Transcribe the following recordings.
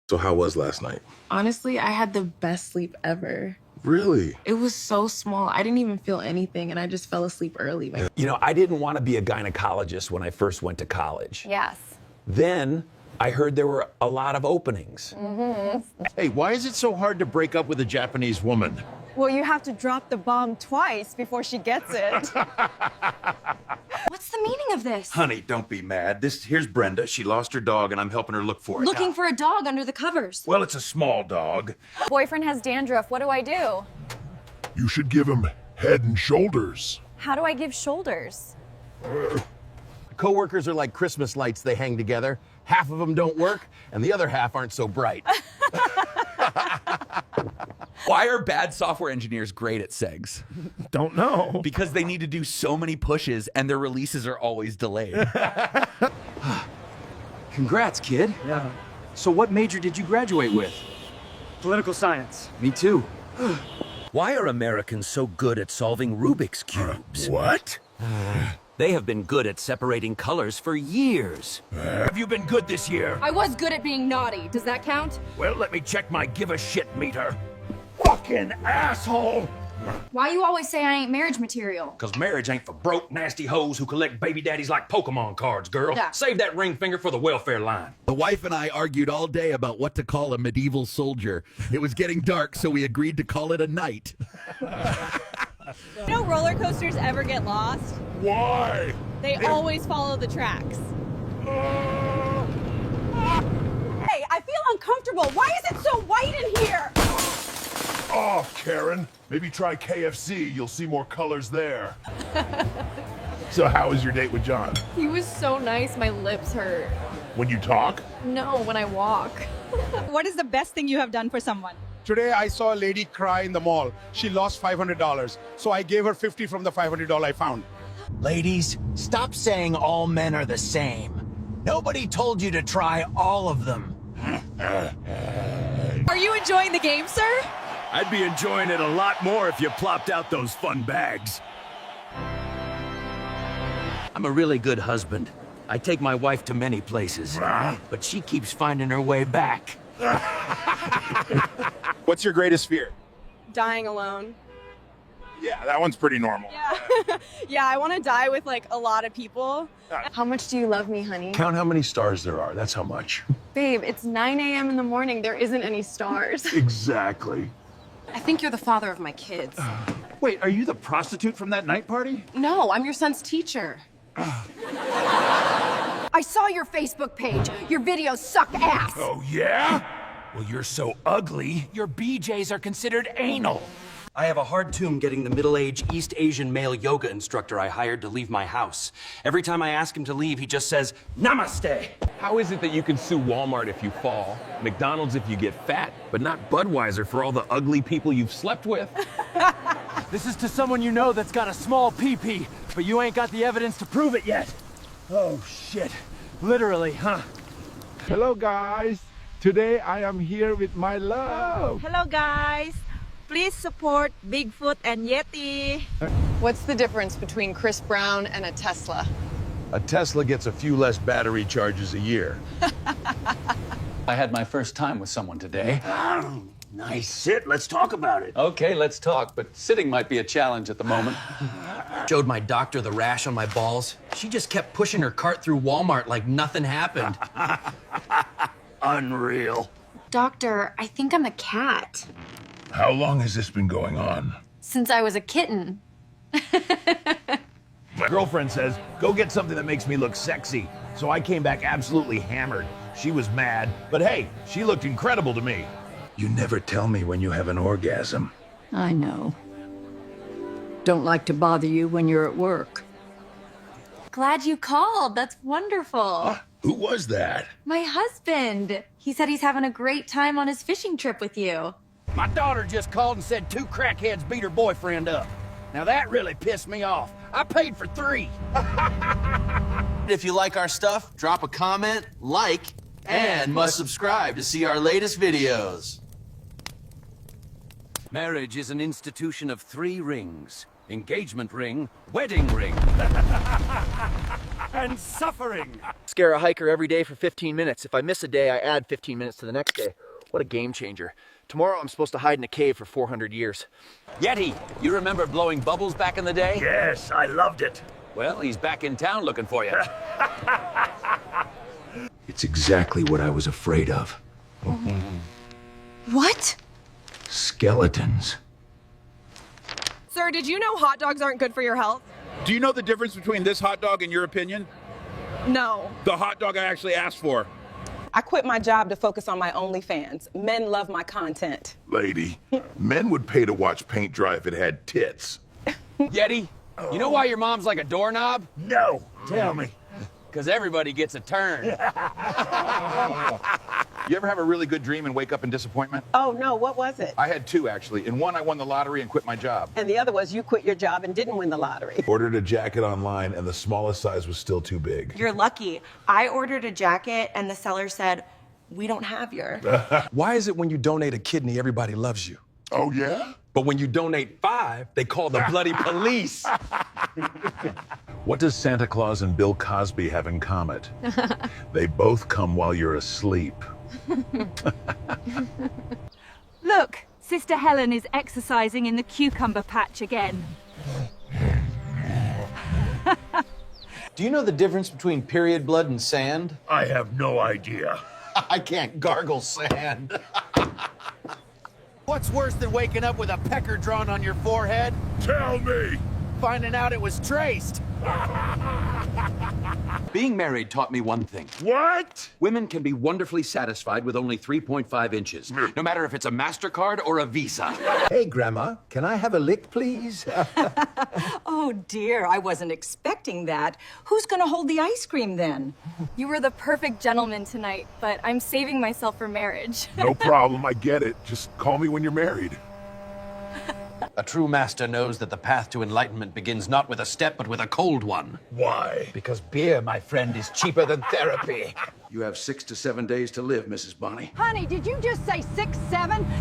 So how was last night? Honestly, I had the best sleep ever. Really? It was so small. I didn't even feel anything, and I just fell asleep early. You know, I didn't want to be a gynecologist when I first went to college. Yes. Then I heard there were a lot of openings. Hey, why is it so hard to break up with a Japanese woman? Well, you have to drop the bomb twice before she gets it. What's the meaning of this? Honey, don't be mad. Here's Brenda. She lost her dog, and I'm helping her look for it. Looking for a dog under the covers. Well, it's a small dog. Boyfriend has dandruff. What do I do? You should give him head and shoulders. How do I give shoulders? Coworkers are like Christmas lights, they hang together. Half of them don't work, and the other half aren't so bright. Why are bad software engineers great at segs? Don't know. Because they need to do so many pushes and their releases are always delayed. Congrats, kid. Yeah. So what major did you graduate with? Political science. Me too. Why are Americans so good at solving Rubik's Cubes? What? They have been good at separating colors for years. Have you been good this year? I was good at being naughty. Does that count? Well, let me check my give-a-shit meter. Fucking asshole! Why you always say I ain't marriage material? Because marriage ain't for broke, nasty hoes who collect baby daddies like Pokemon cards, girl. Yeah. Save that ring finger for the welfare line. The wife and I argued all day about what to call a medieval soldier. It was getting dark, so we agreed to call it a knight. You know roller coasters ever get lost? Why? They always follow the tracks. Hey, I feel uncomfortable. Why is it so white in here? Oh, Karen. Maybe try KFC. You'll see more colors there. So how was your date with John? He was so nice, my lips hurt. When you talk? No, when I walk. What is the best thing you have done for someone? Today I saw a lady cry in the mall. She lost $500. So I gave her $50 from the $500 I found. Ladies, stop saying all men are the same. Nobody told you to try all of them. Are you enjoying the game, sir? I'd be enjoying it a lot more if you plopped out those fun bags. I'm a really good husband. I take my wife to many places, but she keeps finding her way back. What's your greatest fear? Dying alone. Yeah, that one's pretty normal. Yeah. Yeah, I want to die with like a lot of people. How much do you love me, honey? Count how many stars there are. That's how much. Babe, it's 9 a.m. in the morning. There isn't any stars. Exactly. I think you're the father of my kids. Wait, are you the prostitute from that night party? No, I'm your son's teacher. I saw your Facebook page. Your videos suck ass. Oh, yeah? Well, you're so ugly, your BJs are considered anal. I have a hard time getting the middle-aged East Asian male yoga instructor I hired to leave my house. Every time I ask him to leave, he just says, "Namaste." How is it that you can sue Walmart if you fall, McDonald's if you get fat, but not Budweiser for all the ugly people you've slept with? This is to someone you know that's got a small pee-pee, but you ain't got the evidence to prove it yet. Oh, shit. Literally, huh? Hello, guys. Today I am here with my love. Hello, guys. Please support Bigfoot and Yeti. What's the difference between Chris Brown and a Tesla? A Tesla gets a few less battery charges a year. I had my first time with someone today. Nice. Sit, let's talk about it. Okay, let's talk, but sitting might be a challenge at the moment. Showed my doctor the rash on my balls. She just kept pushing her cart through Walmart like nothing happened. Unreal. Doctor, I think I'm a cat. How long has this been going on? Since I was a kitten. My girlfriend says, go get something that makes me look sexy. So I came back absolutely hammered. She was mad, but hey, she looked incredible to me. You never tell me when you have an orgasm. I know. Don't like to bother you when you're at work. Glad you called. That's wonderful. Who was that? My husband. He said he's having a great time on his fishing trip with you. My daughter just called and said 2 crackheads beat her boyfriend up. Now that really pissed me off. I paid for 3. If you like our stuff, drop a comment, like, and must subscribe to see our latest videos. Marriage is an institution of 3 rings. Engagement ring, wedding ring. and suffering. Scare a hiker every day for 15 minutes. If I miss a day, I add 15 minutes to the next day. What a game changer. Tomorrow I'm supposed to hide in a cave for 400 years. Yeti, you remember blowing bubbles back in the day? Yes, I loved it. Well, he's back in town looking for you. It's exactly what I was afraid of. What? Skeletons. Sir, did you know hot dogs aren't good for your health? Do you know the difference between this hot dog and your opinion? No. The hot dog I actually asked for. I quit my job to focus on my OnlyFans. Men love my content. Lady, men would pay to watch paint dry if it had tits. Yeti, you know why your mom's like a doorknob? No, tell me. Because everybody gets a turn. You ever have a really good dream and wake up in disappointment? Oh no, what was it? I had two, actually. In one, I won the lottery and quit my job. And the other was you quit your job and didn't win the lottery. Ordered a jacket online and the smallest size was still too big. You're lucky. I ordered a jacket and the seller said, "We don't have your." Why is it when you donate a kidney, everybody loves you? Oh, yeah? But when you donate 5, they call the bloody police. What does Santa Claus and Bill Cosby have in common? They both come while you're asleep. Look, Sister Helen is exercising in the cucumber patch again. Do you know the difference between period blood and sand? I have no idea. I can't gargle sand. What's worse than waking up with a pecker drawn on your forehead? Tell me! Finding out it was traced. Being married taught me one thing. What? Women can be wonderfully satisfied with only 3.5 inches, no matter if it's a MasterCard or a Visa. Hey, Grandma, can I have a lick, please? Oh, dear, I wasn't expecting that. Who's gonna hold the ice cream then? You were the perfect gentleman tonight, but I'm saving myself for marriage. No problem, I get it. Just call me when you're married. A true master knows that the path to enlightenment begins not with a step, but with a cold one. Why? Because beer, my friend, is cheaper than therapy. You have 6 to 7 days to live, Mrs. Bonnie. Honey, did you just say 6'7"?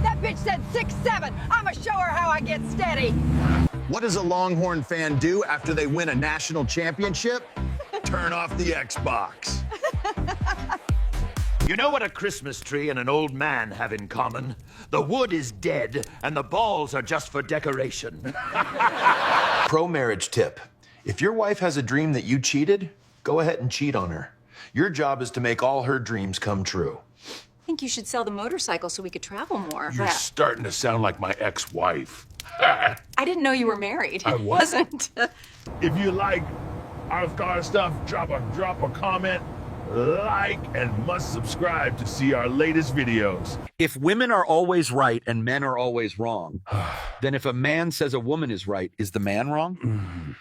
That bitch said 6'7". I'ma show her how I get steady. What does a Longhorn fan do after they win a national championship? Turn off the Xbox. You know what a Christmas tree and an old man have in common? The wood is dead, and the balls are just for decoration. Pro marriage tip. If your wife has a dream that you cheated, go ahead and cheat on her. Your job is to make all her dreams come true. I think you should sell the motorcycle so we could travel more. You're starting to sound like my ex-wife. I didn't know you were married. I wasn't. If you like our stuff, drop a comment, like, and must subscribe to see our latest videos. If women are always right and men are always wrong, then if a man says a woman is right, is the man wrong?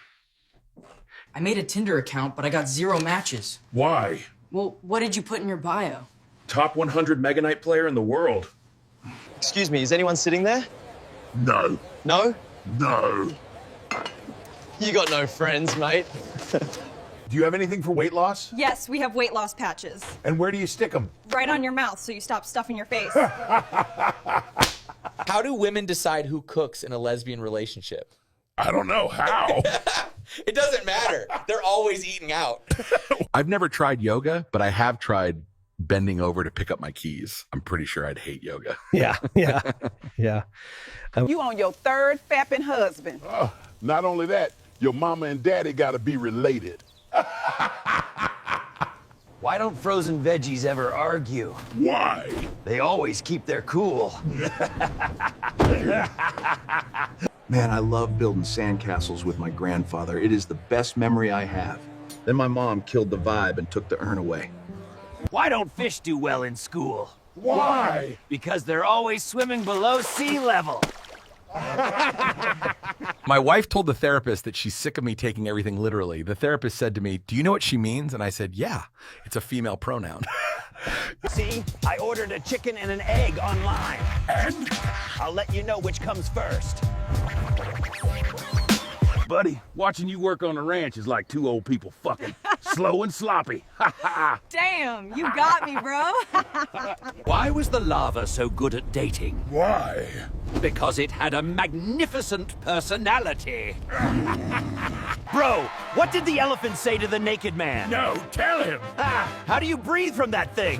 I made a Tinder account, but I got 0 matches. Why? Well, what did you put in your bio? Top 100 Mega Knight player in the world. Excuse me, is anyone sitting there? No. No? No. You got no friends, mate. Do you have anything for weight loss? Yes, we have weight loss patches. And where do you stick them? Right on your mouth so you stop stuffing your face. How do women decide who cooks in a lesbian relationship? I don't know. How? It doesn't matter. They're always eating out. I've never tried yoga, but I have tried bending over to pick up my keys. I'm pretty sure I'd hate yoga. Yeah. You on your 3rd fapping husband. Oh, not only that, your mama and daddy gotta be related. Why don't frozen veggies ever argue? Why? They always keep their cool. Man, I love building sandcastles with my grandfather. It is the best memory I have. Then my mom killed the vibe and took the urn away. Why don't fish do well in school? Why? Because they're always swimming below sea level. My wife told the therapist that she's sick of me taking everything literally. The therapist said to me, "Do you know what she means?" And I said, "Yeah, it's a female pronoun." See, I ordered a chicken and an egg online. And? I'll let you know which comes first. Buddy, watching you work on the ranch is like 2 old people fucking. Slow and sloppy. Damn, you got me, bro. Why was the lava so good at dating? Why? Because it had a magnificent personality. Bro, what did the elephant say to the naked man? No, tell him. How do you breathe from that thing?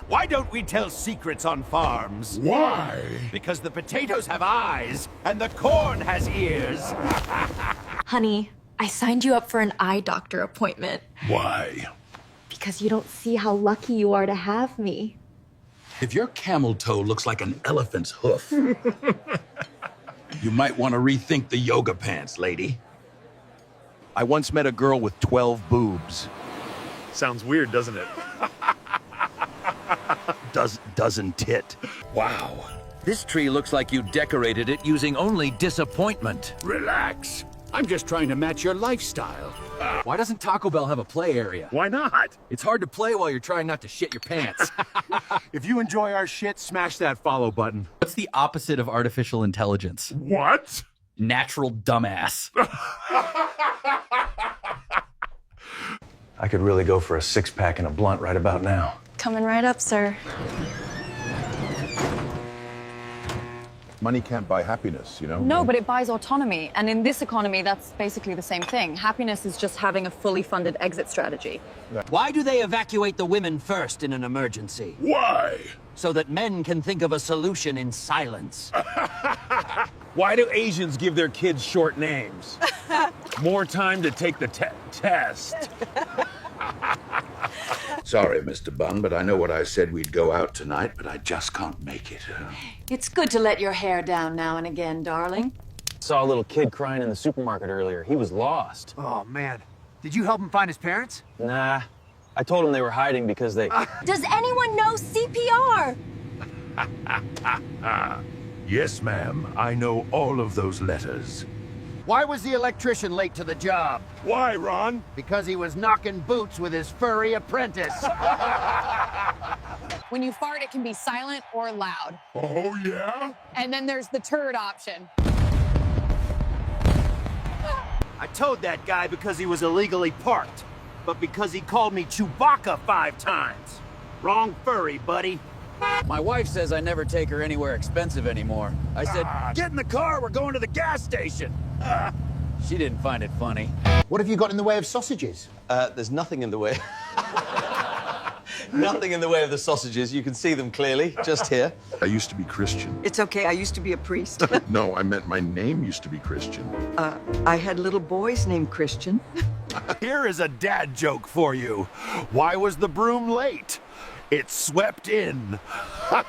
Why don't we tell secrets on farms? Why? Because the potatoes have eyes and the corn has ears. Honey, I signed you up for an eye doctor appointment. Why? Because you don't see how lucky you are to have me. If your camel toe looks like an elephant's hoof, you might want to rethink the yoga pants, lady. I once met a girl with 12 boobs. Sounds weird, doesn't it? Doesn't it? Wow. This tree looks like you decorated it using only disappointment. Relax. I'm just trying to match your lifestyle. Why doesn't Taco Bell have a play area? Why not? It's hard to play while you're trying not to shit your pants. If you enjoy our shit, smash that follow button. What's the opposite of artificial intelligence? What? Natural dumbass. I could really go for a six-pack and a blunt right about now. Coming right up, sir. Money can't buy happiness, you know? No, but it buys autonomy. And in this economy, that's basically the same thing. Happiness is just having a fully funded exit strategy. Why do they evacuate the women first in an emergency? Why? So that men can think of a solution in silence. Why do Asians give their kids short names? More time to take the test. Sorry, Mr. Bunn, but I know what I said we'd go out tonight, but I just can't make it. It's good to let your hair down now and again, darling. Saw a little kid crying in the supermarket earlier. He was lost. Oh, man. Did you help him find his parents? Nah. I told him they were hiding because they... Does anyone know CPR? Yes, ma'am. I know all of those letters. Why was the electrician late to the job? Why, Ron? Because he was knocking boots with his furry apprentice. When you fart, it can be silent or loud. Oh, yeah? And then there's the turd option. I towed that guy because he was illegally parked, but because he called me Chewbacca 5 times. Wrong furry, buddy. My wife says I never take her anywhere expensive anymore. I said, Get in the car, we're going to the gas station. she didn't find it funny. What have you got in the way of sausages? There's nothing in the way. Nothing in the way of the sausages. You can see them clearly, just here. I used to be Christian. It's okay, I used to be a priest. No, I meant my name used to be Christian. I had little boys named Christian. Here is a dad joke for you. Why was the broom late? It swept in. How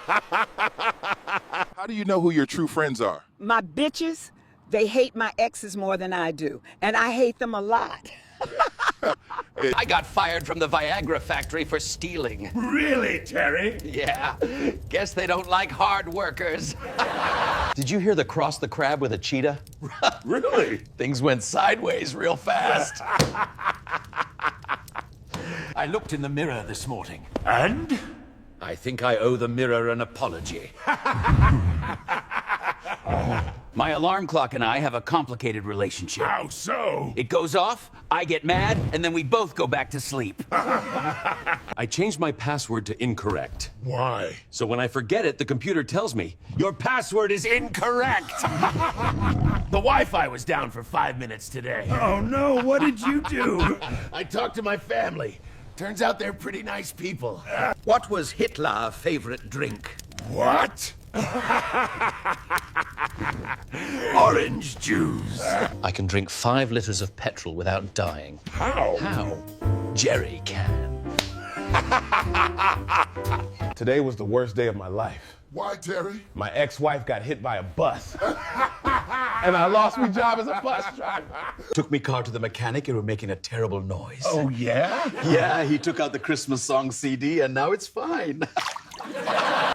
do you know who your true friends are? My bitches, they hate my exes more than I do, and I hate them a lot. I got fired from the Viagra factory for stealing. Really, Terry? Yeah. Guess they don't like hard workers. Did you hear the cross the crab with a cheetah? Really? Things went sideways real fast. I looked in the mirror this morning. And? I think I owe the mirror an apology. My alarm clock and I have a complicated relationship. How so? It goes off, I get mad, and then we both go back to sleep. I changed my password to incorrect. Why? So when I forget it, the computer tells me, your password is incorrect. The Wi-Fi was down for 5 minutes today. Oh no, what did you do? I talked to my family. Turns out they're pretty nice people. What was Hitler's favorite drink? What? Orange juice. I can drink 5 liters of petrol without dying. How? How? Jerry can. Today was the worst day of my life. Why, Terry? My ex-wife got hit by a bus. And I lost my job as a bus driver. Took me car to the mechanic, it was making a terrible noise. Oh, yeah? Yeah, he took out the Christmas song CD and now it's fine.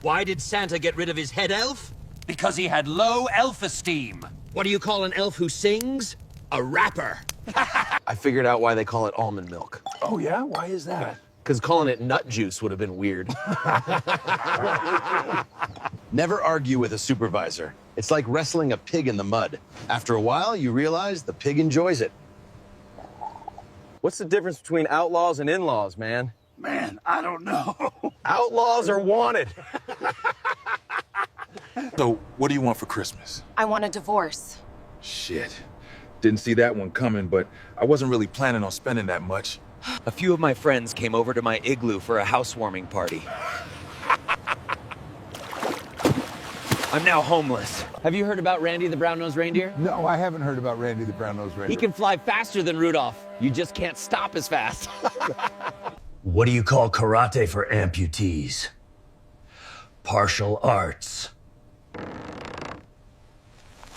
Why did Santa get rid of his head elf? Because he had low elf-esteem. What do you call an elf who sings? A rapper. I figured out why they call it almond milk. Oh, yeah? Why is that? Because calling it nut juice would have been weird. Never argue with a supervisor. It's like wrestling a pig in the mud. After a while, you realize the pig enjoys it. What's the difference between outlaws and in-laws, man? Man, I don't know. Outlaws are wanted. So, what do you want for Christmas? I want a divorce. Shit. Didn't see that one coming, but I wasn't really planning on spending that much. A few of my friends came over to my igloo for a housewarming party. I'm now homeless. Have you heard about Randy the Brown-Nosed Reindeer? No, I haven't heard about Randy the Brown-Nosed Reindeer. He can fly faster than Rudolph. You just can't stop as fast. What do you call karate for amputees? Partial arts.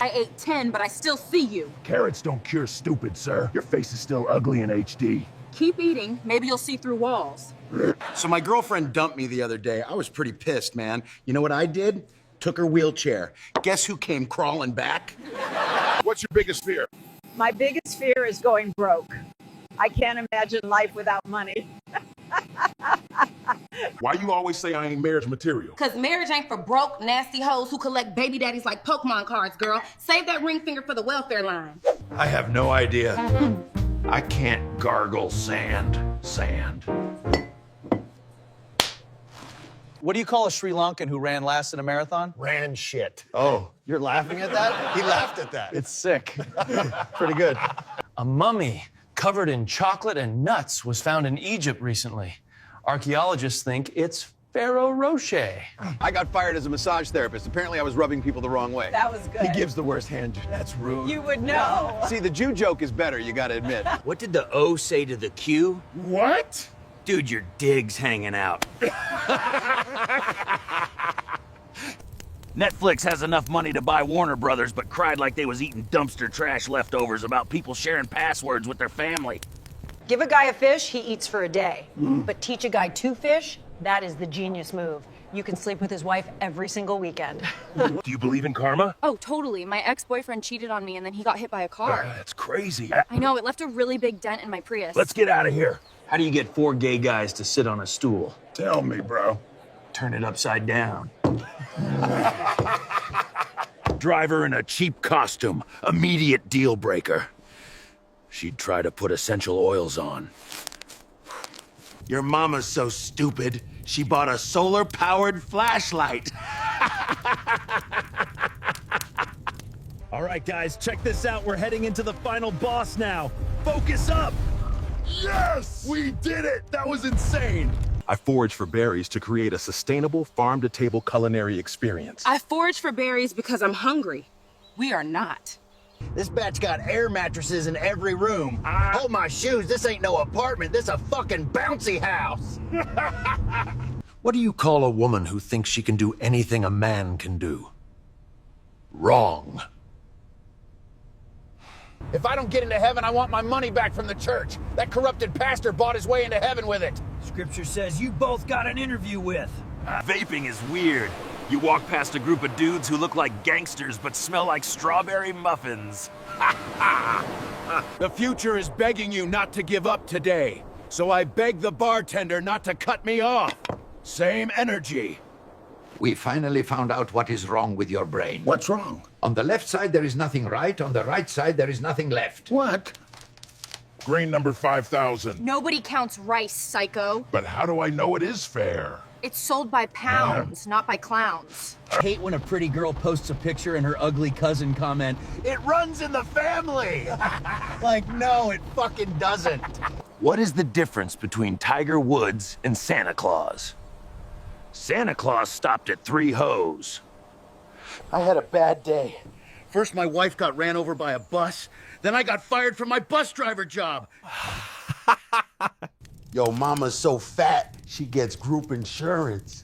I ate 10, but I still see you. Carrots don't cure stupid, sir. Your face is still ugly in HD. Keep eating. Maybe you'll see through walls. So my girlfriend dumped me the other day. I was pretty pissed, man. You know what I did? Took her wheelchair. Guess who came crawling back? What's your biggest fear? My biggest fear is going broke. I can't imagine life without money. Why you always say I ain't marriage material? Cause marriage ain't for broke, nasty hoes who collect baby daddies like Pokemon cards, girl. Save that ring finger for the welfare line. I have no idea. I can't gargle sand. What do you call a Sri Lankan who ran last in a marathon? Ran shit. Oh, you're laughing at that? He laughed at that. It's sick. Pretty good. A mummy covered in chocolate and nuts was found in Egypt recently. Archaeologists think it's Pharaoh Rocher. I got fired as a massage therapist. Apparently I was rubbing people the wrong way. That was good. He gives the worst hand. That's rude. You would know. See, the Jew joke is better, you gotta admit. What did the O say to the Q? What? Dude, your dig's hanging out. Netflix has enough money to buy Warner Brothers, but cried like they was eating dumpster trash leftovers about people sharing passwords with their family. Give a guy a fish, he eats for a day. But teach a guy to fish, that is the genius move. You can sleep with his wife every single weekend. Do you believe in karma? Oh, totally. My ex-boyfriend cheated on me and then he got hit by a car. That's crazy. I know, it left a really big dent in my Prius. Let's get out of here. How do you get 4 gay guys to sit on a stool? Tell me, bro. Turn it upside down. Driver in a cheap costume. Immediate deal breaker. She'd try to put essential oils on. Your mama's so stupid, she bought a solar-powered flashlight. All right, guys, check this out. We're heading into the final boss now. Focus up! Yes! We did it! That was insane! I foraged for berries to create a sustainable farm-to-table culinary experience. I forage for berries because I'm hungry. We are not. This batch got air mattresses in every room. Hold my shoes, this ain't no apartment, this a fucking bouncy house. What do you call a woman who thinks she can do anything a man can do? Wrong. If I don't get into heaven, I want my money back from the church. That corrupted pastor bought his way into heaven with it. Scripture says you both got an interview with. Vaping is weird. You walk past a group of dudes who look like gangsters but smell like strawberry muffins. The future is begging you not to give up today. So I beg the bartender not to cut me off. Same energy. We finally found out what is wrong with your brain. What's wrong? On the left side, there is nothing right. On the right side, there is nothing left. What? Grain number 5,000. Nobody counts rice, psycho. But how do I know it is fair? It's sold by pounds, not by clowns. I hate when a pretty girl posts a picture and her ugly cousin comment, "It runs in the family!" Like, no, it fucking doesn't. What is the difference between Tiger Woods and Santa Claus? Santa Claus stopped at 3 hoes. I had a bad day. First, my wife got ran over by a bus. Then I got fired from my bus driver job. Yo, mama's so fat, she gets group insurance.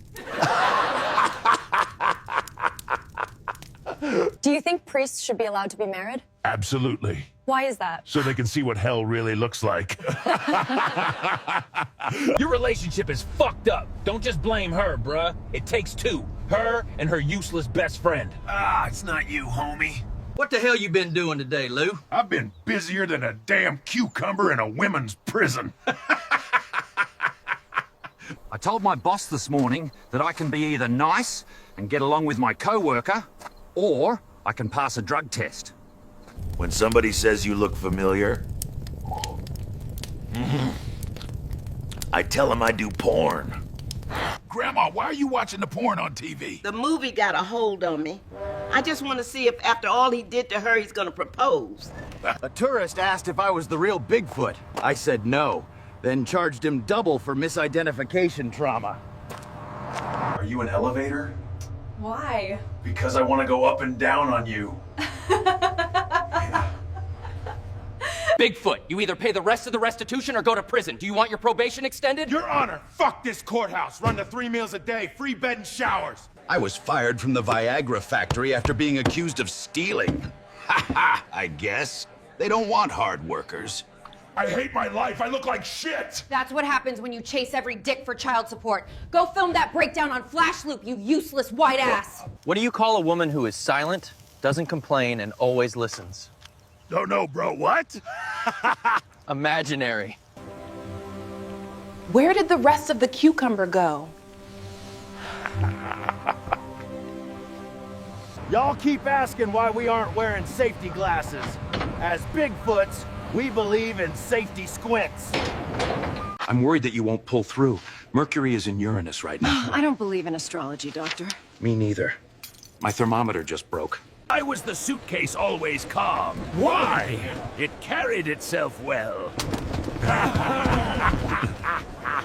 Do you think priests should be allowed to be married? Absolutely. Why is that? So they can see what hell really looks like. Your relationship is fucked up. Don't just blame her, bruh. It takes 2. Her and her useless best friend. It's not you, homie. What the hell you been doing today, Lou? I've been busier than a damn cucumber in a women's prison. I told my boss this morning that I can be either nice and get along with my coworker, or I can pass a drug test. When somebody says you look familiar, I tell them I do porn. Grandma, why are you watching the porn on TV? The movie got a hold on me. I just want to see if after all he did to her, he's gonna propose. A tourist asked if I was the real Bigfoot. I said no, then charged him double for misidentification trauma. Are you an elevator? Why? Because I want to go up and down on you. Bigfoot, you either pay the rest of the restitution or go to prison. Do you want your probation extended? Your Honor, fuck this courthouse. Run to 3 meals a day, free bed and showers. I was fired from the Viagra factory after being accused of stealing. Ha ha, I guess. They don't want hard workers. I hate my life. I look like shit. That's what happens when you chase every dick for child support. Go film that breakdown on flash loop, you useless white ass. What do you call a woman who is silent, doesn't complain, and always listens? Don't know, bro. What? Imaginary. Where did the rest of the cucumber go? Y'all keep asking why we aren't wearing safety glasses. As Bigfoots, we believe in safety squints. I'm worried that you won't pull through. Mercury is in Uranus right now. I don't believe in astrology, Doctor. Me neither. My thermometer just broke. I was the suitcase always calm. Why? It carried itself well.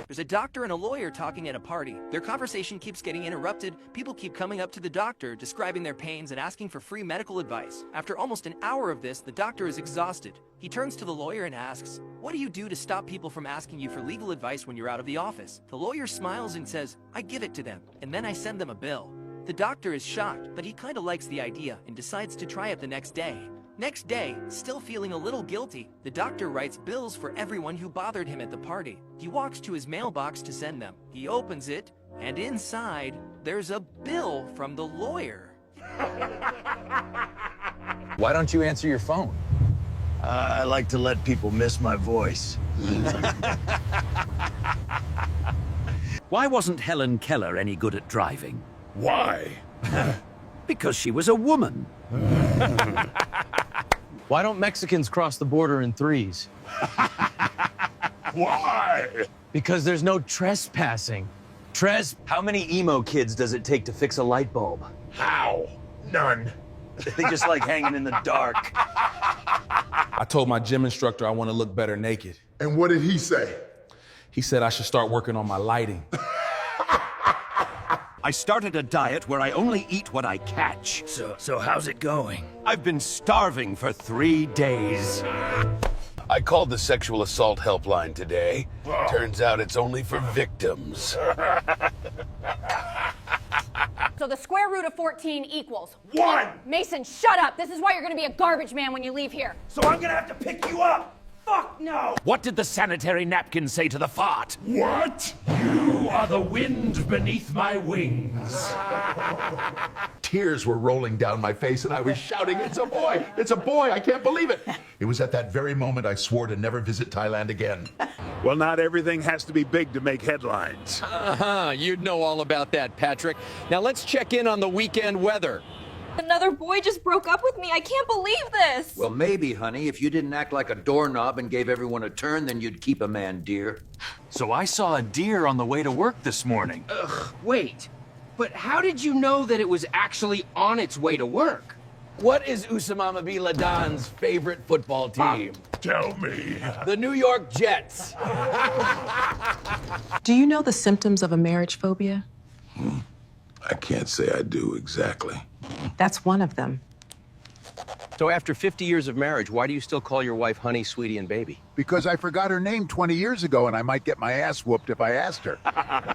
There's a doctor and a lawyer talking at a party. Their conversation keeps getting interrupted. People keep coming up to the doctor, describing their pains and asking for free medical advice. After almost an hour of this, the doctor is exhausted. He turns to the lawyer and asks, "What do you do to stop people from asking you for legal advice when you're out of the office?" The lawyer smiles and says, "I give it to them, and then I send them a bill." The doctor is shocked, but he kinda likes the idea and decides to try it the next day. Next day, still feeling a little guilty, the doctor writes bills for everyone who bothered him at the party. He walks to his mailbox to send them. He opens it, and inside, there's a bill from the lawyer. Why don't you answer your phone? I like to let people miss my voice. Why wasn't Helen Keller any good at driving? Why? Because she was a woman. Why don't Mexicans cross the border in threes? Why? Because there's no trespassing. How many emo kids does it take to fix a light bulb? How? None. They just like hanging in the dark. I told my gym instructor I want to look better naked. And what did he say? He said I should start working on my lighting. I started a diet where I only eat what I catch. So how's it going? I've been starving for 3 days. I called the sexual assault helpline today. Turns out it's only for victims. So the square root of 14 equals 1. Mason, shut up. This is why you're gonna be a garbage man when you leave here. So I'm gonna have to pick you up. Fuck no! What did the sanitary napkin say to the fart? What? You are the wind beneath my wings. Tears were rolling down my face and I was shouting, "It's a boy! It's a boy! I can't believe it!" It was at that very moment I swore to never visit Thailand again. Well, not everything has to be big to make headlines. You'd know all about that, Patrick. Now let's check in on the weekend weather. Another boy just broke up with me. I can't believe this. Well, maybe, honey, if you didn't act like a doorknob and gave everyone a turn, then you'd keep a man dear. So I saw a deer on the way to work this morning. Wait, but how did you know that it was actually on its way to work? What is Usama bin Laden's favorite football team? Tell me. The New York Jets. Do you know the symptoms of a marriage phobia? I can't say I do exactly. That's one of them. So after 50 years of marriage, why do you still call your wife honey, sweetie, and baby? Because I forgot her name 20 years ago and I might get my ass whooped if I asked her.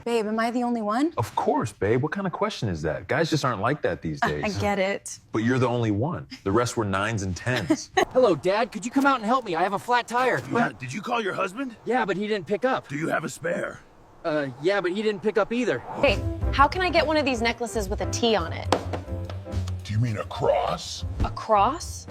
Babe, am I the only one? Of course, babe. What kind of question is that? Guys just aren't like that these days. I get it. But you're the only one. The rest were 9s and 10s. Hello, Dad. Could you come out and help me? I have a flat tire. Did you call your husband? Yeah, but he didn't pick up. Do you have a spare? Yeah, but he didn't pick up either. Hey, how can I get one of these necklaces with a T on it? Do you mean a cross? A cross?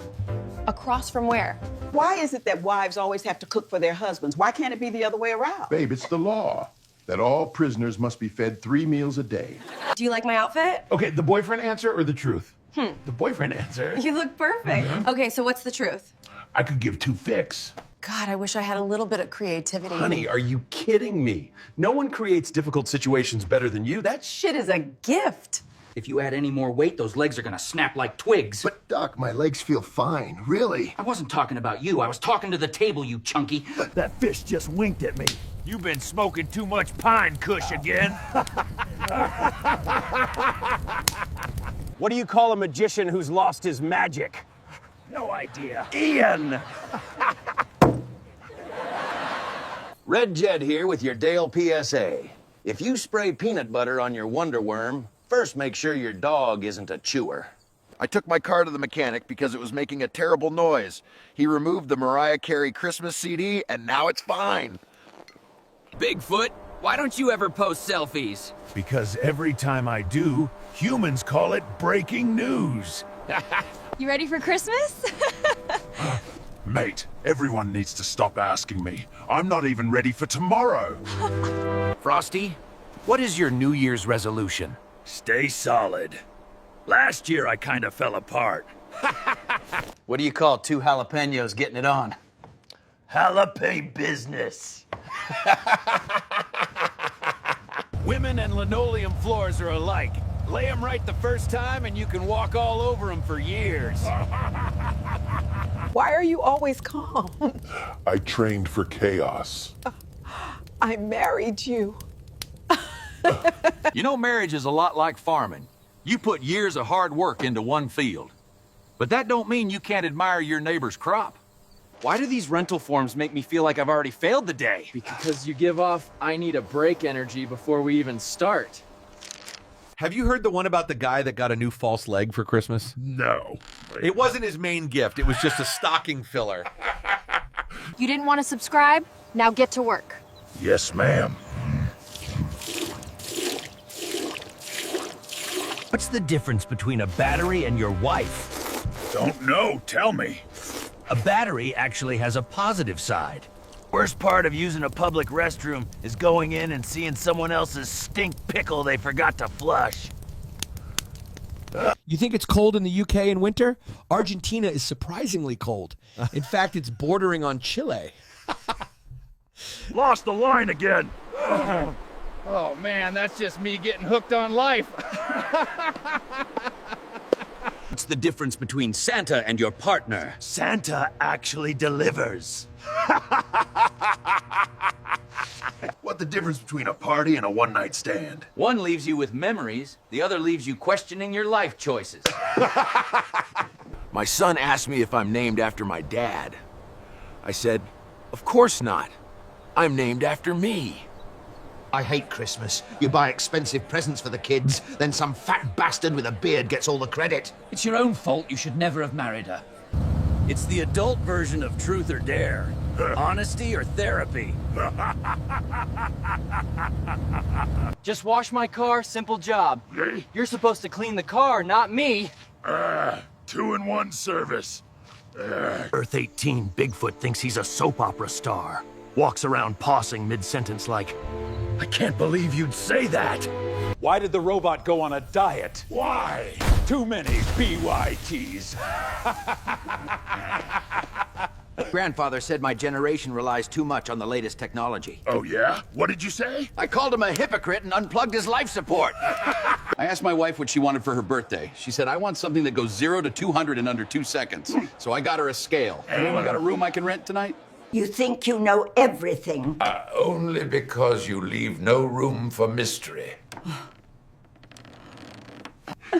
A cross from where? Why is it that wives always have to cook for their husbands? Why can't it be the other way around? Babe, it's the law that all prisoners must be fed 3 meals a day. Do you like my outfit? Okay, the boyfriend answer or the truth? The boyfriend answer. You look perfect. Okay, so what's the truth? I could give 2 ficks. God, I wish I had a little bit of creativity. Honey, are you kidding me? No one creates difficult situations better than you. That shit is a gift. If you add any more weight, those legs are gonna snap like twigs. But, Doc, my legs feel fine, really. I wasn't talking about you. I was talking to the table, you chunky. That fish just winked at me. You've been smoking too much pine kush again. What do you call a magician who's lost his magic? No idea. Ian! Red Jed here with your Dale PSA. If you spray peanut butter on your Wonder Worm, first make sure your dog isn't a chewer. I took my car to the mechanic because it was making a terrible noise. He removed the Mariah Carey Christmas CD, and now it's fine. Bigfoot, why don't you ever post selfies? Because every time I do, humans call it breaking news. You ready for Christmas? Mate, everyone needs to stop asking me. I'm not even ready for tomorrow. Frosty, what is your New Year's resolution? Stay solid. Last year I kind of fell apart. What do you call 2 jalapenos getting it on? Jalapeno business. Women and linoleum floors are alike. Lay them right the first time and you can walk all over them for years. Why are you always calm? I trained for chaos. I married you. You know, marriage is a lot like farming. You put years of hard work into one field. But that don't mean you can't admire your neighbor's crop. Why do these rental forms make me feel like I've already failed the day? Because you give off I need a break energy before we even start. Have you heard the one about the guy that got a new false leg for Christmas? No. It wasn't his main gift. It was just a stocking filler. You didn't want to subscribe? Now get to work. Yes, ma'am. What's the difference between a battery and your wife? Don't know, tell me. A battery actually has a positive side. Worst part of using a public restroom is going in and seeing someone else's stink pickle they forgot to flush. You think it's cold in the UK in winter? Argentina is surprisingly cold. In fact, it's bordering on Chile. Lost the line again. Oh man, that's just me getting hooked on life. What's the difference between Santa and your partner? Santa actually delivers. What the difference between a party and a one-night stand? One leaves you with memories, the other leaves you questioning your life choices. My son asked me if I'm named after my dad. I said, of course not. I'm named after me. I hate Christmas. You buy expensive presents for the kids, then some fat bastard with a beard gets all the credit. It's your own fault. You should never have married her. It's the adult version of truth or dare. Honesty or therapy. Just wash my car, simple job. You're supposed to clean the car, not me. 2-in-1 service. Earth 18 Bigfoot thinks he's a soap opera star. Walks around pausing mid-sentence like, I can't believe you'd say that. Why did the robot go on a diet? Why? Too many BYTs. Grandfather said my generation relies too much on the latest technology. Oh, yeah? What did you say? I called him a hypocrite and unplugged his life support. I asked my wife what she wanted for her birthday. She said, I want something that goes 0 to 200 in under 2 seconds. So I got her a scale. Anyone got a room I can rent tonight? You think you know everything. Only because you leave no room for mystery.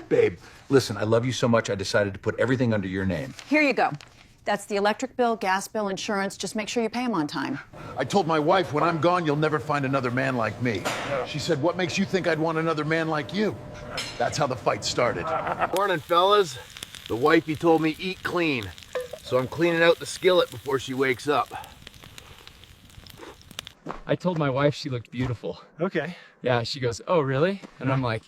Babe, listen, I love you so much I decided to put everything under your name. Here you go. That's the electric bill, gas bill, insurance. Just make sure you pay them on time. I told my wife, when I'm gone, you'll never find another man like me. She said, what makes you think I'd want another man like you? That's how the fight started. Morning, fellas. The wifey told me eat clean, so I'm cleaning out the skillet before she wakes up. I told my wife she looked beautiful. Okay. Yeah, she goes, oh, really? And I'm like,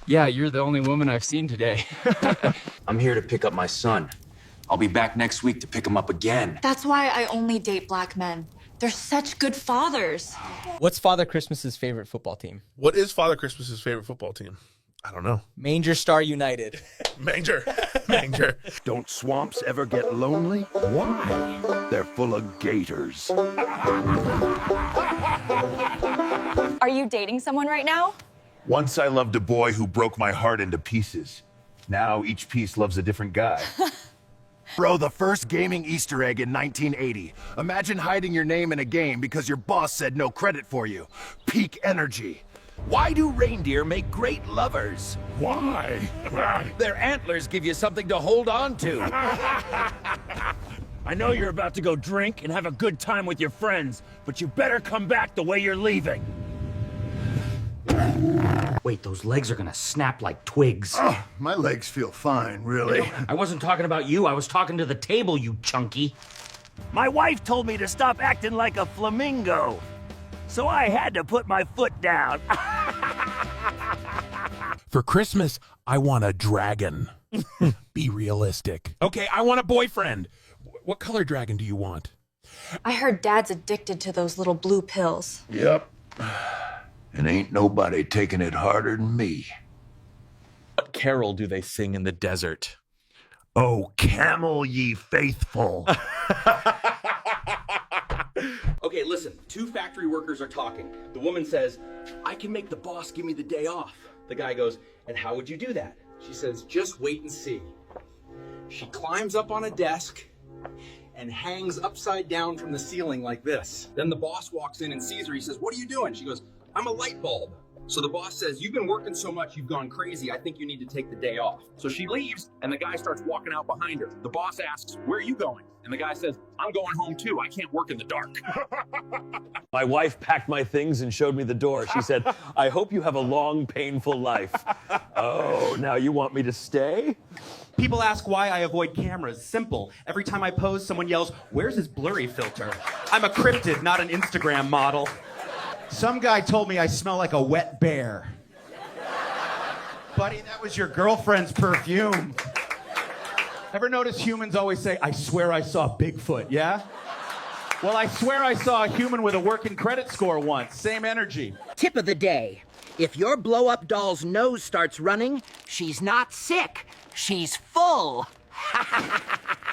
yeah, you're the only woman I've seen today. I'm here to pick up my son. I'll be back next week to pick him up again. That's why I only date black men. They're such good fathers. What's Father Christmas's favorite football team? What is Father Christmas's favorite football team? I don't know. Manger Star United. Manger. Don't swamps ever get lonely? Why? They're full of gators. Are you dating someone right now? Once I loved a boy who broke my heart into pieces. Now each piece loves a different guy. Bro, the first gaming Easter egg in 1980. Imagine hiding your name in a game because your boss said no credit for you. Peak energy. Why do reindeer make great lovers? Why? Their antlers give you something to hold on to. I know you're about to go drink and have a good time with your friends, but you better come back the way you're leaving. Wait, those legs are gonna snap like twigs. Oh, my legs feel fine, really. I wasn't talking about you, I was talking to the table, you chunky. My wife told me to stop acting like a flamingo, so I had to put my foot down. For Christmas, I want a dragon. Be realistic. Okay, I want a boyfriend. What color dragon do you want? I heard Dad's addicted to those little blue pills. Yep. And ain't nobody taking it harder than me. What carol do they sing in the desert? Oh, camel ye faithful. Okay, listen, two factory workers are talking. The woman says, I can make the boss give me the day off. The guy goes, and how would you do that? She says, just wait and see. She climbs up on a desk and hangs upside down from the ceiling like this. Then the boss walks in and sees her. He says, what are you doing? She goes, I'm a light bulb. So the boss says, you've been working so much, you've gone crazy. I think you need to take the day off. So she leaves, and the guy starts walking out behind her. The boss asks, where are you going? And the guy says, I'm going home too. I can't work in the dark. My wife packed my things and showed me the door. She said, I hope you have a long, painful life. Oh, now you want me to stay? People ask why I avoid cameras. Simple. Every time I pose, someone yells, where's his blurry filter? I'm a cryptid, not an Instagram model. Some guy told me I smell like a wet bear. Buddy, that was your girlfriend's perfume. Ever notice humans always say, I swear I saw Bigfoot, yeah? Well, I swear I saw a human with a working credit score once. Same energy. Tip of the day. If your blow-up doll's nose starts running, she's not sick. She's full.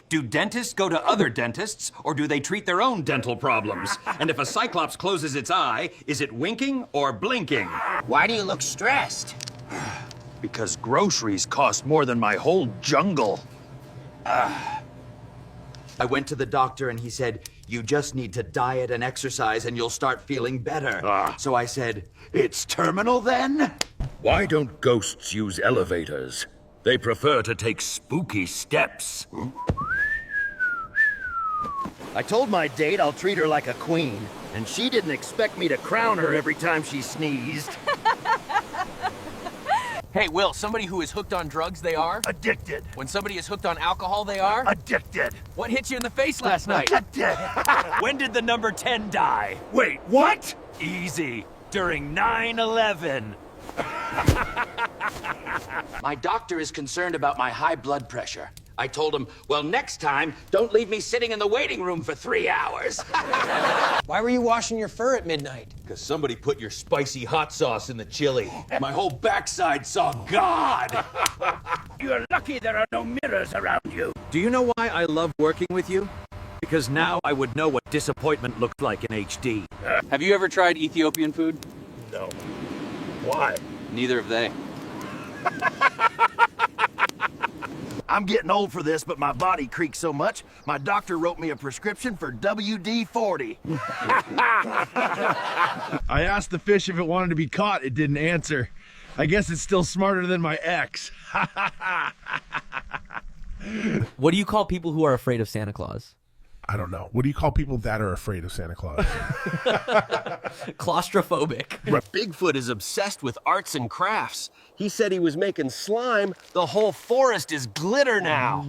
Do dentists go to other dentists, or do they treat their own dental problems? And if a cyclops closes its eye, is it winking or blinking? Why do you look stressed? Because groceries cost more than my whole jungle. I went to the doctor and he said, you just need to diet and exercise and you'll start feeling better. So I said, It's terminal then? Why don't ghosts use elevators? They prefer to take spooky steps. I told my date I'll treat her like a queen, and she didn't expect me to crown her every time she sneezed. Hey, Will, somebody who is hooked on drugs, they are? Addicted. When somebody is hooked on alcohol, they are? Addicted. What hit you in the face last night? When did the number 10 die? Wait, what? Easy. During 9/11. My doctor is concerned about my high blood pressure. I told him, well, next time, don't leave me sitting in the waiting room for 3 hours. Why were you washing your fur at midnight? Because somebody put your spicy hot sauce in the chili. My whole backside saw God. You're lucky there are no mirrors around you. Do you know why I love working with you? Because now I would know what disappointment looked like in HD. Have you ever tried Ethiopian food? No. Why? Neither have they. I'm getting old for this, but my body creaks so much, my doctor wrote me a prescription for WD-40. I asked the fish if it wanted to be caught. It didn't answer. I guess it's still smarter than my ex. What do you call people who are afraid of Santa Claus? I don't know. What do you call people that are afraid of Santa Claus? Claustrophobic. Bigfoot is obsessed with arts and crafts. He said he was making slime. The whole forest is glitter now.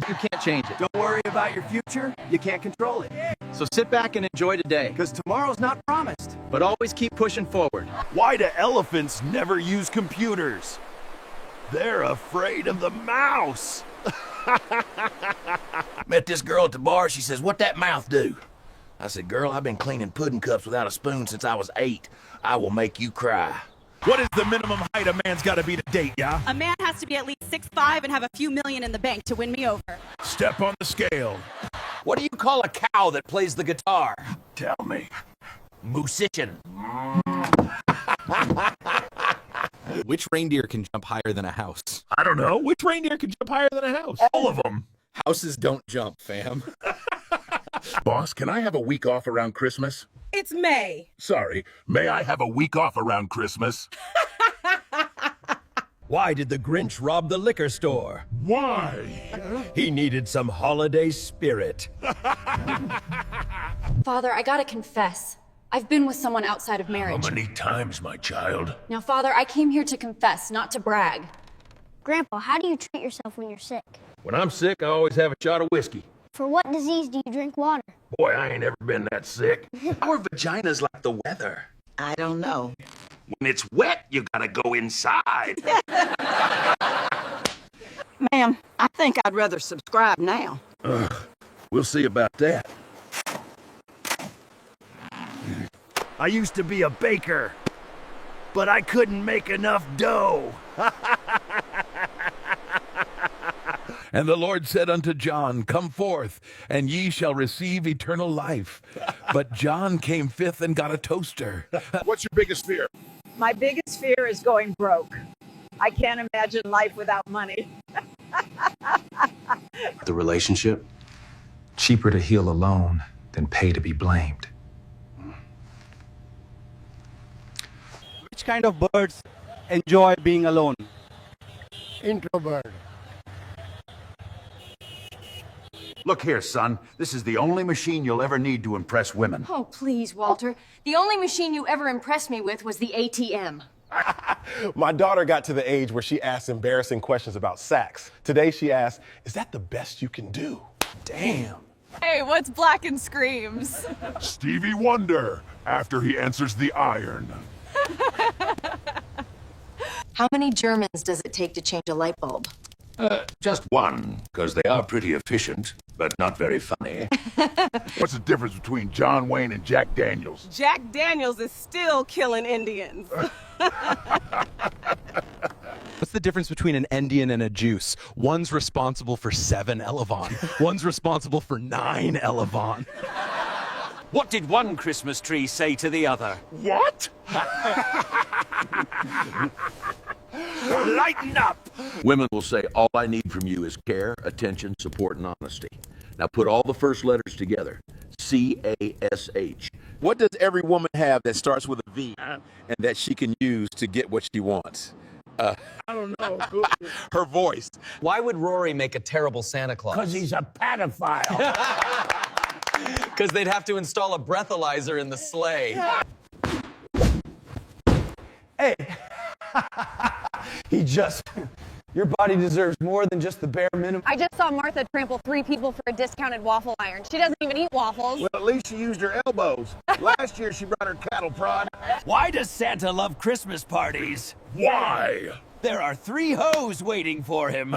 You can't change it. Don't worry about your future. You can't control it. So sit back and enjoy today. Because tomorrow's not promised. But always keep pushing forward. Why do elephants never use computers? They're afraid of the mouse. Met this girl at the bar. She says, what that mouth do? I said, girl, I've been cleaning pudding cups without a spoon since I was 8. I will make you cry. What is the minimum height a man's got to be to date, yeah? A man has to be at least 6'5" and have a few million in the bank to win me over. Step on the scale. What do you call a cow that plays the guitar? Tell me. Musician. Which reindeer can jump higher than a house? I don't know. Which reindeer can jump higher than a house? All of them. Houses don't jump, fam. Boss, can I have a week off around Christmas? It's May. Sorry, may I have a week off around Christmas? Why did the Grinch rob the liquor store? Why? He needed some holiday spirit. Father, I gotta confess. I've been with someone outside of marriage. How many times, my child? Now, Father, I came here to confess, not to brag. Grandpa, how do you treat yourself when you're sick? When I'm sick, I always have a shot of whiskey. For what disease do you drink water? Boy, I ain't ever been that sick. Our vagina's like the weather. I don't know. When it's wet, you gotta go inside. Ma'am, I think I'd rather subscribe now. We'll see about that. I used to be a baker, but I couldn't make enough dough. And the Lord said unto John, Come forth, and ye shall receive eternal life. But John came fifth and got a toaster. What's your biggest fear? My biggest fear is going broke. I can't imagine life without money. The relationship, cheaper to heal alone than pay to be blamed. Which kind of birds enjoy being alone? Introvert. Look here, son. This is the only machine you'll ever need to impress women. Oh, please, Walter. The only machine you ever impressed me with was the ATM. My daughter got to the age where she asks embarrassing questions about sex. Today she asked, is that the best you can do? Damn. Hey, what's Black and Screams? Stevie Wonder, after he answers the iron. How many Germans does it take to change a light bulb? Just one, because they are pretty efficient, but not very funny. What's the difference between John Wayne and Jack Daniels? Jack Daniels is still killing Indians. What's the difference between an Endian and a juice? One's responsible for 7 Elevon. One's responsible for 9 Elevon. What did one Christmas tree say to the other? What? Lighten up! Women will say, all I need from you is care, attention, support, and honesty. Now put all the first letters together. C-A-S-H. What does every woman have that starts with a V and that she can use to get what she wants? I don't know. Her voice. Why would Rory make a terrible Santa Claus? Because he's a pedophile. Because they'd have to install a breathalyzer in the sleigh. Hey, your body deserves more than just the bare minimum. I just saw Martha trample 3 people for a discounted waffle iron. She doesn't even eat waffles. Well, at least she used her elbows. Last year she brought her cattle prod. Why does Santa love Christmas parties? Why? There are 3 hoes waiting for him.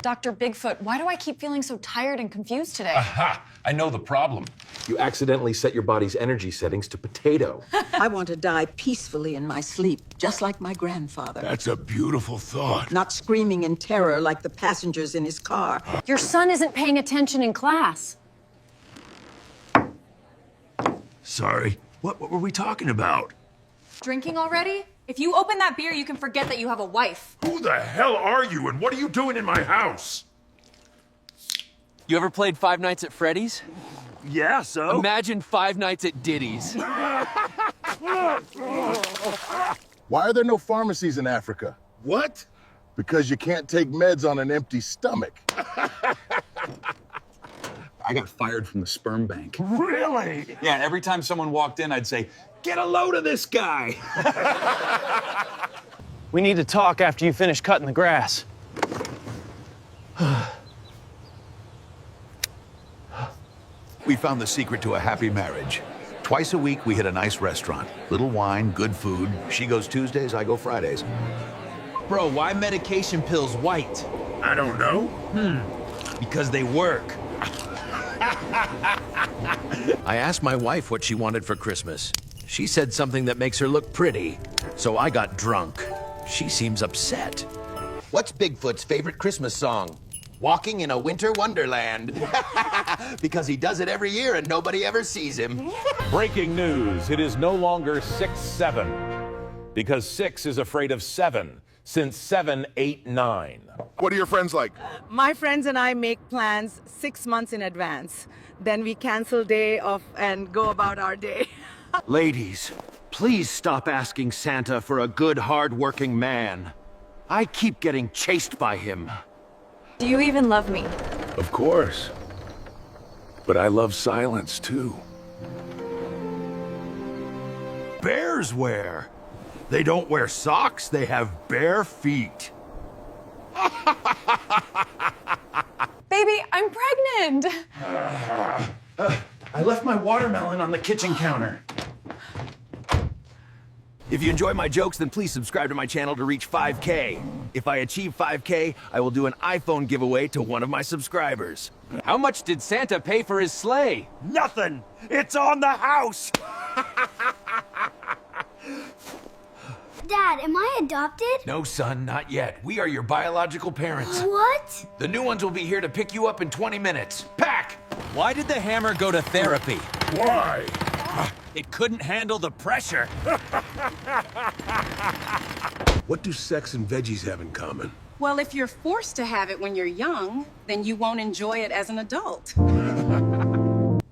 Dr. Bigfoot, why do I keep feeling so tired and confused today? Aha! I know the problem. You accidentally set your body's energy settings to potato. I want to die peacefully in my sleep, just like my grandfather. That's a beautiful thought. Not screaming in terror like the passengers in his car. Your son isn't paying attention in class. Sorry. What were we talking about? Drinking already? If you open that beer, you can forget that you have a wife. Who the hell are you and what are you doing in my house? You ever played Five Nights at Freddy's? Yeah, so? Imagine 5 nights at Diddy's. Why are there no pharmacies in Africa? What? Because you can't take meds on an empty stomach. I got fired from the sperm bank. Really? Yeah, every time someone walked in, I'd say, get a load of this guy. We need to talk after you finish cutting the grass. We found the secret to a happy marriage. Twice a week, we hit a nice restaurant. Little wine, good food. She goes Tuesdays, I go Fridays. Bro, why medication pills white? I don't know. Because they work. I asked my wife what she wanted for Christmas. She said something that makes her look pretty, so I got drunk. She seems upset. What's Bigfoot's favorite Christmas song? Walking in a Winter Wonderland. Because he does it every year and nobody ever sees him. Breaking news. It is no longer 6-7. Because 6 is afraid of 7. Since 7, 8, 9. What are your friends like? My friends and I make plans 6 months in advance. Then we cancel day off and go about our day. Ladies, please stop asking Santa for a good, hard-working man. I keep getting chased by him. Do you even love me? Of course. But I love silence, too. Bears wear. They don't wear socks, they have bare feet. Baby, I'm pregnant! I left my watermelon on the kitchen counter. If you enjoy my jokes, then please subscribe to my channel to reach 5K. If I achieve 5K, I will do an iPhone giveaway to one of my subscribers. How much did Santa pay for his sleigh? Nothing! It's on the house! Dad, am I adopted? No, son, not yet. We are your biological parents. What? The new ones will be here to pick you up in 20 minutes. Pack! Why did the hammer go to therapy? Why? It couldn't handle the pressure. What do sex and veggies have in common? Well, if you're forced to have it when you're young, then you won't enjoy it as an adult.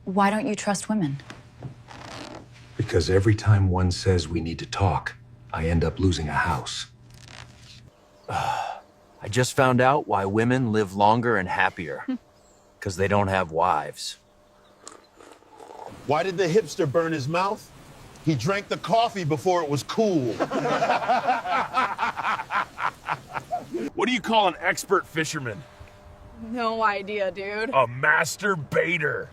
Why don't you trust women? Because every time one says we need to talk, I end up losing a house. I just found out why women live longer and happier. Because they don't have wives. Why did the hipster burn his mouth? He drank the coffee before it was cool. What do you call an expert fisherman? No idea, dude. A master baiter.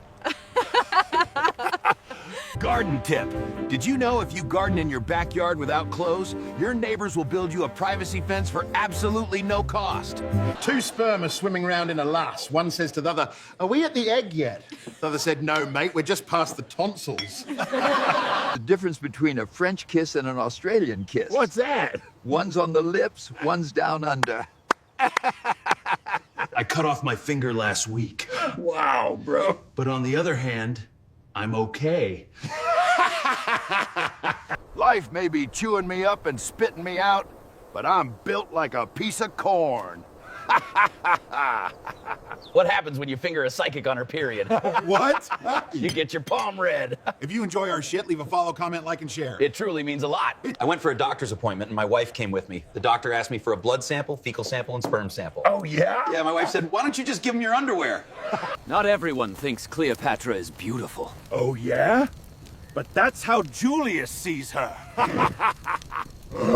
Garden tip. Did you know if you garden in your backyard without clothes, your neighbors will build you a privacy fence for absolutely no cost? 2 sperm are swimming around in a lass. One says to the other, "Are we at the egg yet?" The other said, "No, mate, we're just past the tonsils." The difference between a French kiss and an Australian kiss. What's that? One's on the lips, one's down under. I cut off my finger last week. Wow, bro. But on the other hand, I'm okay. Life may be chewing me up and spitting me out, but I'm built like a piece of corn. What happens when you finger a psychic on her period? What? You get your palm red. If you enjoy our shit, leave a follow, comment, like, and share. It truly means a lot. I went for a doctor's appointment and my wife came with me. The doctor asked me for a blood sample, fecal sample, and sperm sample. Oh, yeah? Yeah, my wife said, "Why don't you just give him your underwear?" Not everyone thinks Cleopatra is beautiful. Oh, yeah? But that's how Julius sees her.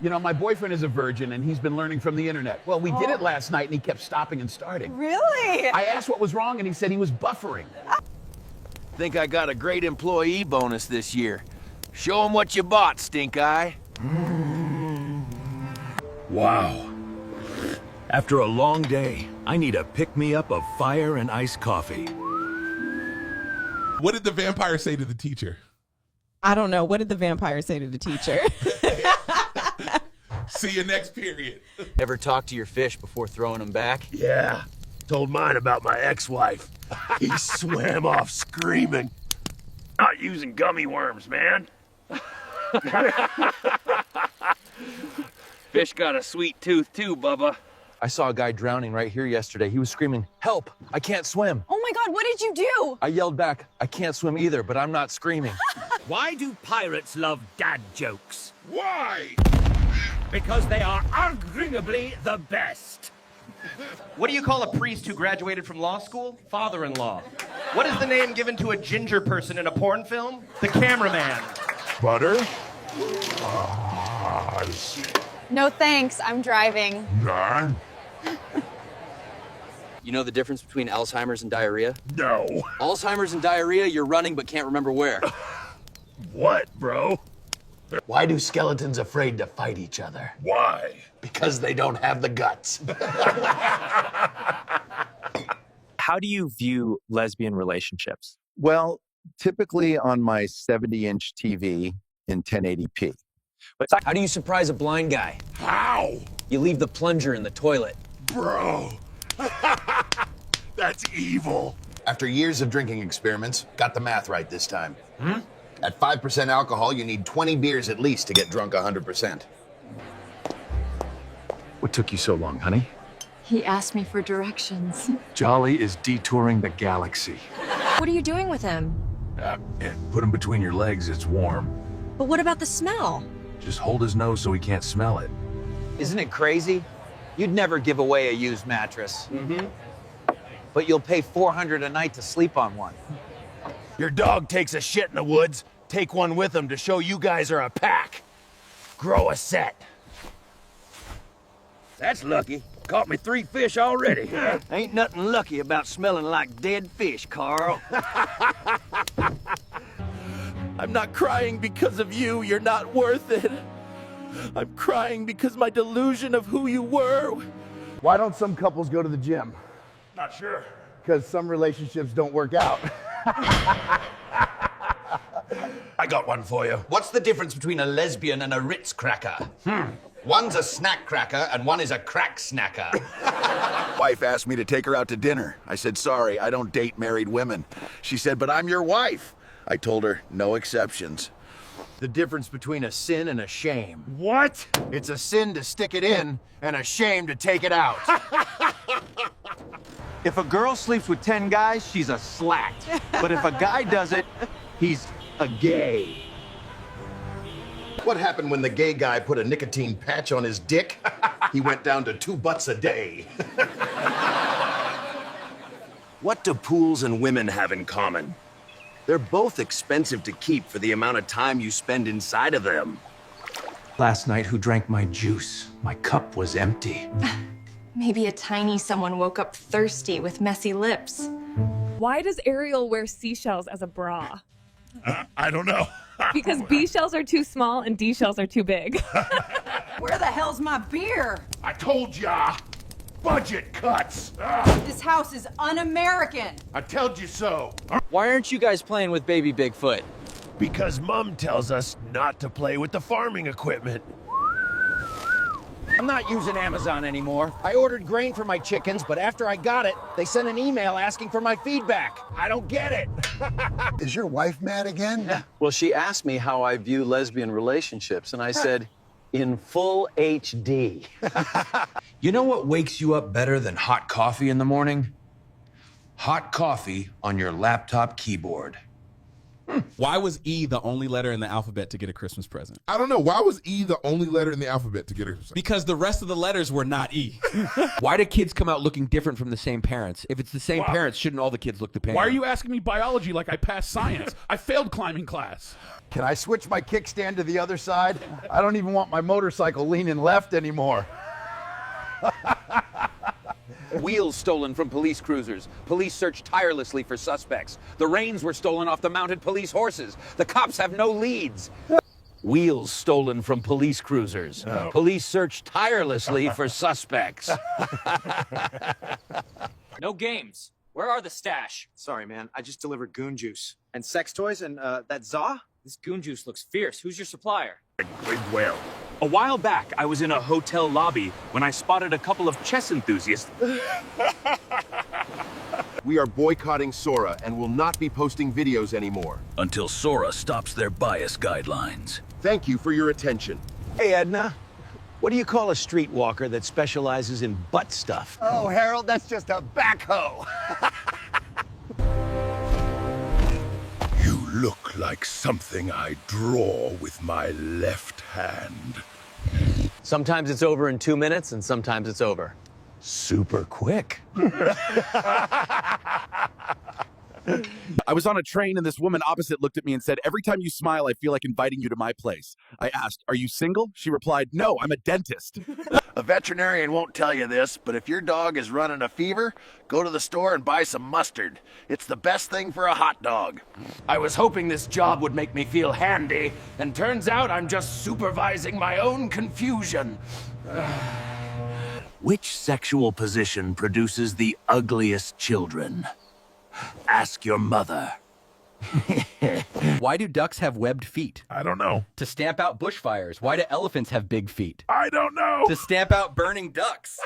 You know, my boyfriend is a virgin and he's been learning from the internet. Well, we did it last night and he kept stopping and starting. Really? I asked what was wrong and he said he was buffering. Think I got a great employee bonus this year. Show 'em what you bought, stink eye. Wow. After a long day, I need a pick-me-up of fire and iced coffee. What did the vampire say to the teacher? I don't know. What did the vampire say to the teacher? See you next period. Ever talk to your fish before throwing them back? Yeah. Told mine about my ex-wife. He swam off screaming. Not using gummy worms, man. Fish got a sweet tooth too, Bubba. I saw a guy drowning right here yesterday. He was screaming, "Help! I can't swim." Oh my God, what did you do? I yelled back, "I can't swim either, but I'm not screaming." Why do pirates love dad jokes? Why? Because they are arguably the best. What do you call a priest who graduated from law school? Father-in-law. What is the name given to a ginger person in a porn film? The cameraman. Butter? No thanks, I'm driving. You know the difference between Alzheimer's and diarrhea? No. Alzheimer's and diarrhea, you're running but can't remember where. What, bro? Why do skeletons afraid to fight each other? Why? Because they don't have the guts. How do you view lesbian relationships? Well, typically on my 70-inch TV, in 1080p. But how do you surprise a blind guy? How? You leave the plunger in the toilet. Bro. That's evil. After years of drinking experiments, got the math right this time. At 5% alcohol, you need 20 beers at least to get drunk 100%. What took you so long, honey? He asked me for directions. Jolly is detouring the galaxy. What are you doing with him? Put him between your legs, it's warm. But what about the smell? Just hold his nose so he can't smell it. Isn't it crazy? You'd never give away a used mattress. But you'll pay $400 a night to sleep on one. Your dog takes a shit in the woods. Take one with him to show you guys are a pack. Grow a set. That's lucky. Caught me 3 fish already. Ain't nothing lucky about smelling like dead fish, Carl. I'm not crying because of you. You're not worth it. I'm crying because my delusion of who you were. Why don't some couples go to the gym? Not sure. Because some relationships don't work out. I got one for you. What's the difference between a lesbian and a Ritz cracker? One's a snack cracker and one is a crack snacker. Wife asked me to take her out to dinner. I said, sorry, I don't date married women. She said, but I'm your wife. I told her, no exceptions. The difference between a sin and a shame. What? It's a sin to stick it in and a shame to take it out. If a girl sleeps with 10 guys, she's a slat. But if a guy does it, he's a gay. What happened when the gay guy put a nicotine patch on his dick? He went down to 2 butts a day. What do pools and women have in common? They're both expensive to keep for the amount of time you spend inside of them. Last night, who drank my juice? My cup was empty. Maybe a tiny someone woke up thirsty with messy lips. Why does Ariel wear seashells as a bra? I don't know. Because B shells are too small and D shells are too big. Where the hell's my beer? I told ya. Budget cuts. This house is un-American. I told you so. Why aren't you guys playing with baby Bigfoot? Because Mom tells us not to play with the farming equipment. I'm not using Amazon anymore. I ordered grain for my chickens, but after I got it, they sent an email asking for my feedback. I don't get it. Is your wife mad again? Well, she asked me how I view lesbian relationships, and I said, in full HD. You know what wakes you up better than hot coffee in the morning? Hot coffee on your laptop keyboard. Why was E the only letter in the alphabet to get a Christmas present? I don't know. Why was E the only letter in the alphabet to get a Christmas present? Because the rest of the letters were not E. Why do kids come out looking different from the same parents? If it's the same parents, shouldn't all the kids look the same? Why are you asking me biology like I passed science? I failed climbing class. Can I switch my kickstand to the other side? I don't even want my motorcycle leaning left anymore. Wheels stolen from police cruisers. Police search tirelessly for suspects. The reins were stolen off the mounted police horses. The cops have no leads. Wheels stolen from police cruisers. Police search tirelessly for suspects. No games. Where are the stash? Sorry, man. I just delivered goon juice. And sex toys and that za? This goon juice looks fierce. Who's your supplier? Big whale. A while back, I was in a hotel lobby when I spotted a couple of chess enthusiasts. We are boycotting Sora and will not be posting videos anymore. Until Sora stops their bias guidelines. Thank you for your attention. Hey, Edna. What do you call a streetwalker that specializes in butt stuff? Oh, Harold, that's just a backhoe. You look like something I draw with my left hand. Sometimes it's over in 2 minutes, and sometimes it's over super quick. I was on a train and this woman opposite looked at me and said, "Every time you smile, I feel like inviting you to my place." I asked, "Are you single?" She replied, "No, I'm a dentist." A veterinarian won't tell you this, but if your dog is running a fever, go to the store and buy some mustard. It's the best thing for a hot dog. I was hoping this job would make me feel handy, and turns out I'm just supervising my own confusion. Which sexual position produces the ugliest children? Ask your mother. Why do ducks have webbed feet? I don't know. To stamp out bushfires. Why do elephants have big feet? I don't know. To stamp out burning ducks.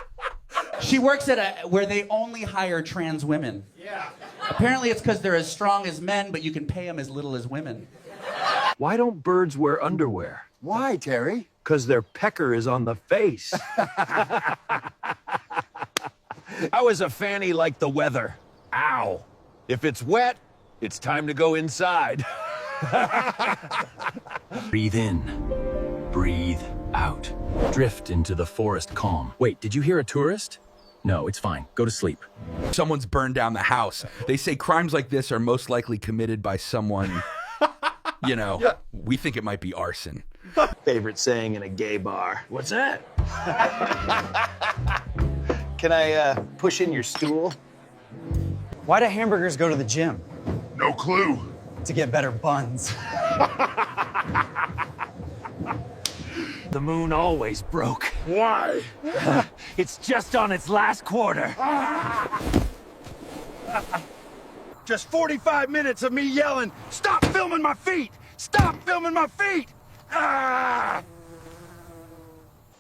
She works at where they only hire trans women. Yeah. Apparently it's because they're as strong as men, but you can pay them as little as women. Why don't birds wear underwear? Why, Terry? Because their pecker is on the face. How is a fanny like the weather? Ow. If it's wet, it's time to go inside. Breathe in. Breathe out. Drift into the forest calm. Wait, did you hear a tourist? No, it's fine. Go to sleep. Someone's burned down the house. They say crimes like this are most likely committed by someone, you know, we think it might be arson. Favorite saying in a gay bar. What's that? Can I push in your stool? Why do hamburgers go to the gym? No clue. To get better buns. The moon always broke. Why? It's just on its last quarter. Just 45 minutes of me yelling, "Stop filming my feet! Stop filming my feet!" Ah!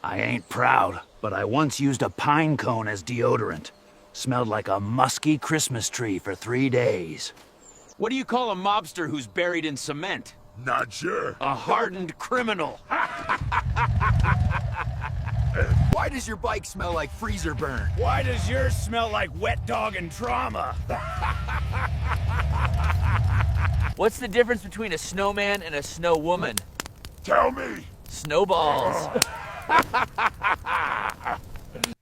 I ain't proud, but I once used a pine cone as deodorant. Smelled like a musky Christmas tree for 3 days. What do you call a mobster who's buried in cement? Not sure. A hardened criminal. Why does your bike smell like freezer burn? Why does yours smell like wet dog and trauma? What's the difference between a snowman and a snow woman? Tell me. Snowballs.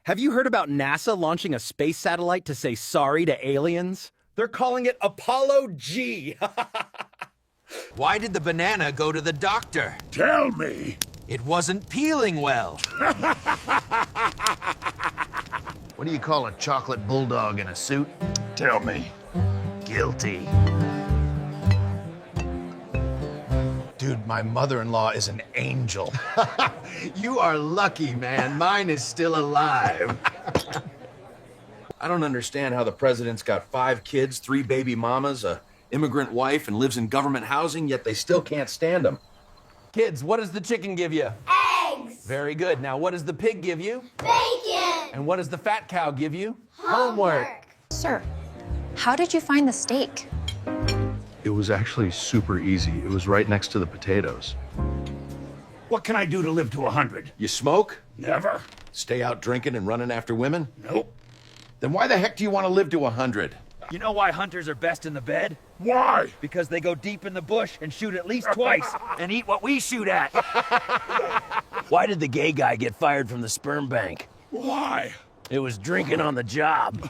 Have you heard about NASA launching a space satellite to say sorry to aliens? They're calling it Apollo G. Why did the banana go to the doctor? Tell me. It wasn't peeling well. What do you call a chocolate bulldog in a suit? Tell me. Guilty. Dude, my mother-in-law is an angel. You are lucky, man. Mine is still alive. I don't understand how the president's got 5 kids, 3 baby mamas, a immigrant wife, and lives in government housing, yet they still can't stand him. Kids, what does the chicken give you? Eggs. Very good. Now, what does the pig give you? Bacon. And what does the fat cow give you? Homework. Sir, how did you find the steak? It was actually super easy. It was right next to the potatoes. What can I do to live to 100? You smoke? Never. Stay out drinking and running after women? Nope. Then why the heck do you want to live to 100? You know why hunters are best in the bed? Why? Because they go deep in the bush and shoot at least twice and eat what we shoot at. Why did the gay guy get fired from the sperm bank? Why? It was drinking on the job.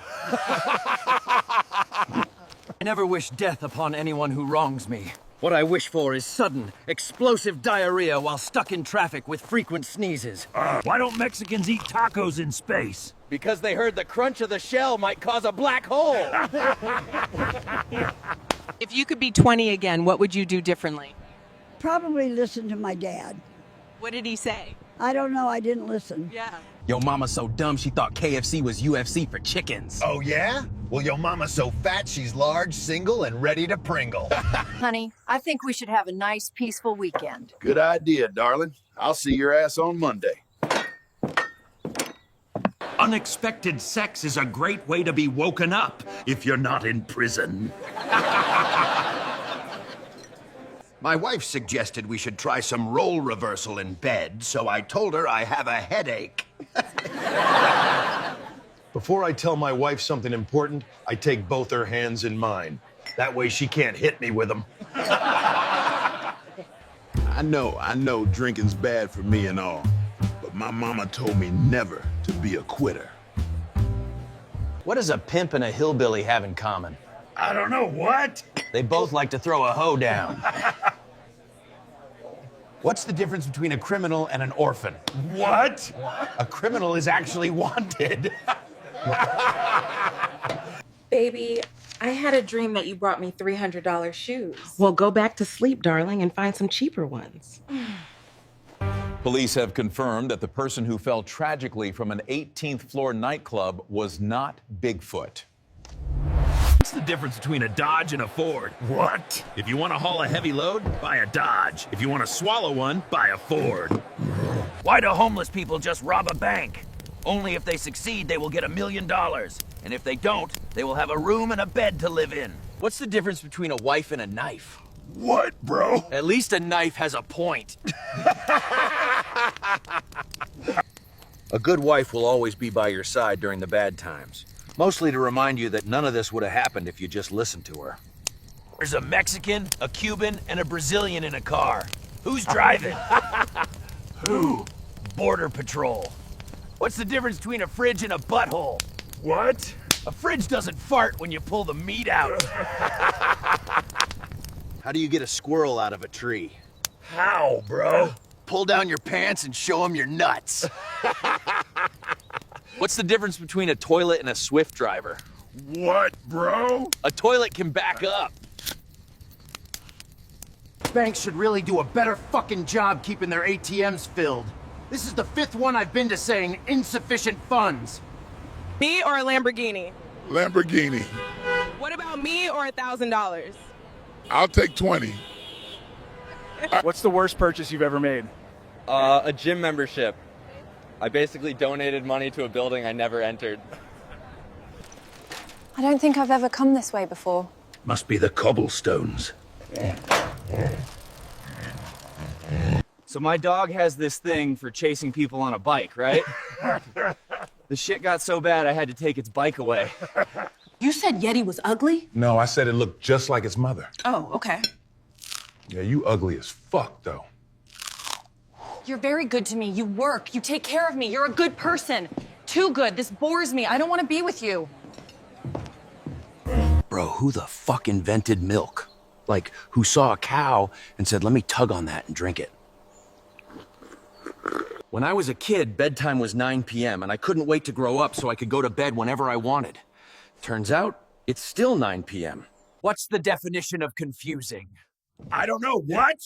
I never wish death upon anyone who wrongs me. What I wish for is sudden, explosive diarrhea while stuck in traffic with frequent sneezes. Why don't Mexicans eat tacos in space? Because they heard the crunch of the shell might cause a black hole. If you could be 20 again, what would you do differently? Probably listen to my dad. What did he say? I don't know, I didn't listen. Yeah. Yo mama's so dumb she thought KFC was UFC for chickens. Oh, yeah? Well, your mama's so fat she's large, single, and ready to Pringle. Honey, I think we should have a nice, peaceful weekend. Good idea, darling. I'll see your ass on Monday. Unexpected sex is a great way to be woken up if you're not in prison. My wife suggested we should try some role reversal in bed, so I told her I have a headache. Before I tell my wife something important, I take both her hands in mine. That way she can't hit me with them. I know drinking's bad for me and all, but my mama told me never to be a quitter. What does a pimp and a hillbilly have in common? I don't know, what? They both like to throw a hoe down. What's the difference between a criminal and an orphan? What? A criminal is actually wanted. Baby, I had a dream that you brought me $300 shoes. Well, go back to sleep, darling, and find some cheaper ones. Police have confirmed that the person who fell tragically from an 18th floor nightclub was not Bigfoot. What's the difference between a Dodge and a Ford? What? If you want to haul a heavy load, buy a Dodge. If you want to swallow one, buy a Ford. Why do homeless people just rob a bank? Only if they succeed, they will get $1 million. And if they don't, they will have a room and a bed to live in. What's the difference between a wife and a knife? What, bro? At least a knife has a point. A good wife will always be by your side during the bad times. Mostly to remind you that none of this would have happened if you just listened to her. There's a Mexican, a Cuban, and a Brazilian in a car. Who's driving? Who? Border Patrol. What's the difference between a fridge and a butthole? What? A fridge doesn't fart when you pull the meat out. How do you get a squirrel out of a tree? How, bro? Pull down your pants and show them your nuts. What's the difference between a toilet and a Swift driver? What, bro? A toilet can back up. Banks should really do a better fucking job keeping their ATMs filled. This is the 5th one I've been to saying insufficient funds. Me or a Lamborghini? Lamborghini. What about me or $1,000? I'll take 20. What's the worst purchase you've ever made? A gym membership. I basically donated money to a building I never entered. I don't think I've ever come this way before. Must be the cobblestones. So my dog has this thing for chasing people on a bike, right? The shit got so bad I had to take its bike away. You said Yeti was ugly? No, I said it looked just like its mother. Oh, okay. Yeah, you ugly as fuck, though. You're very good to me. You work. You take care of me. You're a good person. Too good. This bores me. I don't want to be with you. Bro, who the fuck invented milk? Like, who saw a cow and said, let me tug on that and drink it? When I was a kid, bedtime was 9 p.m. and I couldn't wait to grow up so I could go to bed whenever I wanted. Turns out, it's still 9 p.m. What's the definition of confusing? I don't know. What?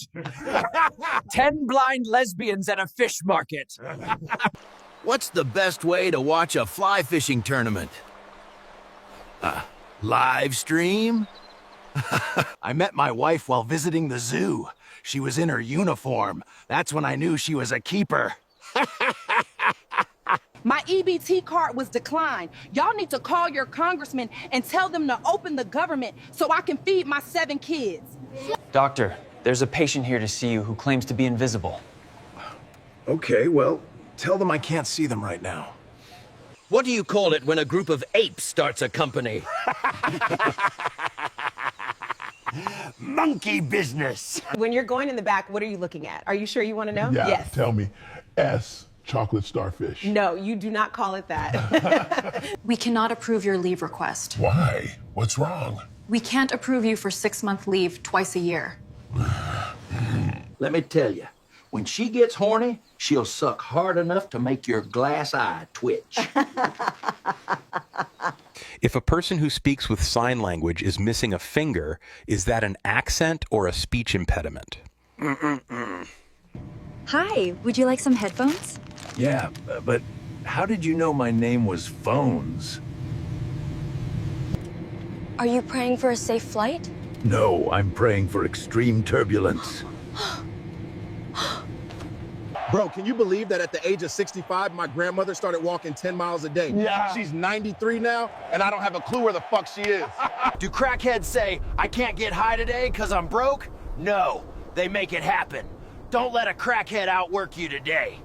10 blind lesbians at a fish market. What's the best way to watch a fly fishing tournament? Live stream? I met my wife while visiting the zoo. She was in her uniform. That's when I knew she was a keeper. My EBT card was declined. Y'all need to call your congressman and tell them to open the government so I can feed my 7 kids. Doctor, there's a patient here to see you who claims to be invisible. Okay, well, tell them I can't see them right now. What do you call it when a group of apes starts a company? Monkey business. When you're going in the back, what are you looking at? Are you sure you want to know? Yeah, Yes. tell me. S, chocolate starfish. No, you do not call it that. We cannot approve your leave request. Why? What's wrong? We can't approve you for 6-month leave twice a year. Let me tell you, when she gets horny, she'll suck hard enough to make your glass eye twitch. If a person who speaks with sign language is missing a finger, is that an accent or a speech impediment? Hi, would you like some headphones? Yeah, but how did you know my name was Phones? Are you praying for a safe flight? No, I'm praying for extreme turbulence. Bro, can you believe that at the age of 65, my grandmother started walking 10 miles a day? Yeah. She's 93 now, and I don't have a clue where the fuck she is. Do crackheads say, I can't get high today because I'm broke? No, they make it happen. Don't let a crackhead outwork you today.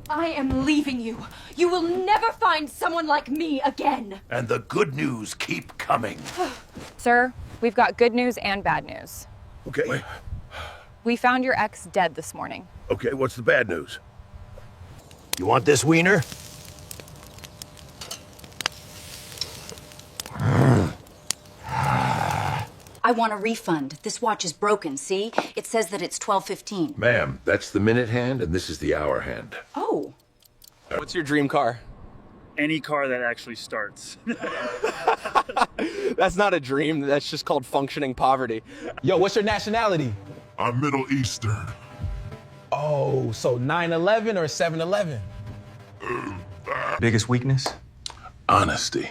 I am leaving you. You will never find someone like me again. And the good news keep coming. Sir, we've got good news and bad news. Okay. We found your ex dead this morning. Okay, what's the bad news? You want this wiener? I want a refund. This watch is broken, see? It says that it's 12:15. Ma'am, that's the minute hand and this is the hour hand. Oh. What's your dream car? Any car that actually starts. That's not a dream. That's just called functioning poverty. Yo, what's your nationality? I'm Middle Eastern. Oh, so 9/11 or 7/11? Biggest weakness? Honesty.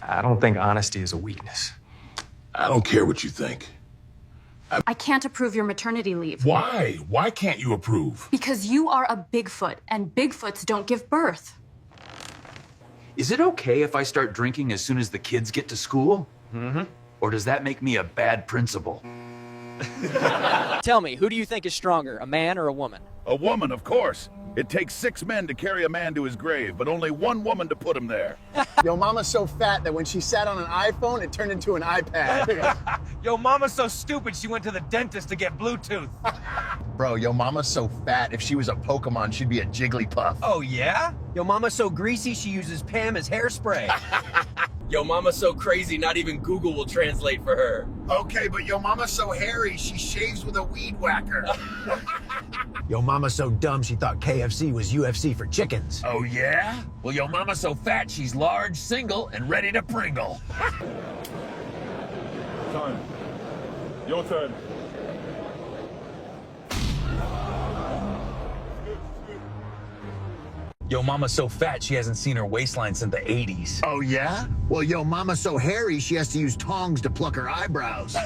I don't think honesty is a weakness. I don't care what you think. I can't approve your maternity leave. Why? Why can't you approve? Because you are a Bigfoot, and Bigfoots don't give birth. Is it okay if I start drinking as soon as the kids get to school? Mm-hmm. Or does that make me a bad principal? Tell me, who do you think is stronger, a man or a woman? A woman, of course. It takes 6 men to carry a man to his grave, but only 1 woman to put him there. Yo, mama's so fat that when she sat on an iPhone, it turned into an iPad. Yo, mama's so stupid she went to the dentist to get Bluetooth. Bro, yo, mama's so fat, if she was a Pokemon, she'd be a Jigglypuff. Oh, yeah? Yo, mama's so greasy she uses Pam as hairspray. Yo, mama's so crazy, not even Google will translate for her. Okay, but yo, mama's so hairy, she shaves with a weed whacker. Yo, mama's so dumb, she thought KFC was UFC for chickens. Oh, yeah? Well, yo mama's so fat, she's large, single, and ready to pringle. Time. Your turn. Yo, mama's so fat, she hasn't seen her waistline since the 80s. Oh, yeah? Well, yo, mama's so hairy, she has to use tongs to pluck her eyebrows.